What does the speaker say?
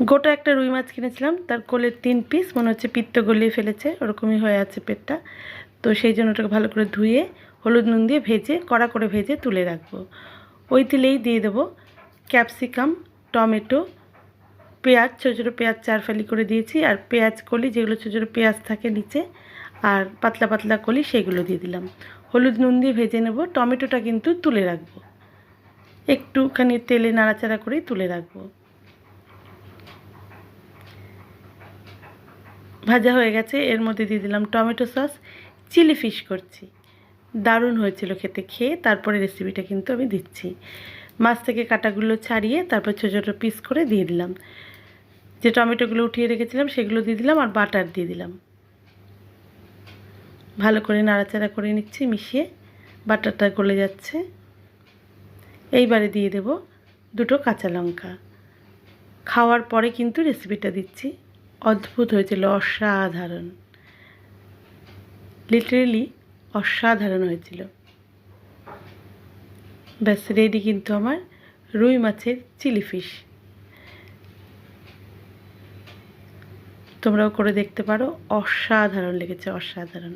গোটা একটা রুই মাছ কিনেছিলাম, তার কোলের 3 পিস মনে হচ্ছে পিত্ত গলিয়ে ফেলেছে, ওরকমই হয়ে আছে পেটটা। তো সেই জন্য ওটাকে ভালো করে ধুয়ে হলুদ নুন দিয়ে ভেজে কড়া করে ভেজে তুলে রাখবো। ওই তেলেই দিয়ে দেবো ক্যাপসিকাম, টমেটো, পেঁয়াজ, ছোটো ছোটো পেঁয়াজ 4 ফালি করে দিয়েছি, আর পেঁয়াজ কলি যেগুলো ছোটো ছোটো পেঁয়াজ থাকে নিচে আর পাতলা পাতলা কলি সেগুলো দিয়ে দিলাম। হলুদ নুন দিয়ে ভেজে নেব। টমেটোটা কিন্তু তুলে রাখবো, একটুখানি তেলে নাড়াচাড়া করে তুলে রাখবো। ভাজা হয়ে গেছে, এর মধ্যে দিয়ে দিলাম টমেটো সস। চিলি ফিশ করছি, দারুণ হয়েছিল খেতে। খেয়ে তারপরে রেসিপিটা কিন্তু আমি দিচ্ছি। মাছ থেকে কাটাগুলো ছাড়িয়ে তারপর ছোটো ছোটো পিস করে দিয়ে দিলাম। যে টমেটোগুলো উঠিয়ে রেখেছিলাম সেগুলো দিয়ে দিলাম, আর বাটার দিয়ে দিলাম। ভালো করে নাড়াচাড়া করে নিচ্ছি, মিশিয়ে বাটারটা গলে যাচ্ছে। এইবারে দিয়ে দেব 2টো কাঁচা লঙ্কা। খাওয়ার পরে কিন্তু রেসিপিটা দিচ্ছি। অদ্ভুত হয়েছিল, অসাধারণ, লিটারেলি অসাধারণ হয়েছিল। ব্যাস রেডি কিন্তু আমার রুই মাছের চিলি ফিশ। তোমরাও করে দেখতে পারো, অসাধারণ লেগেছে, অসাধারণ।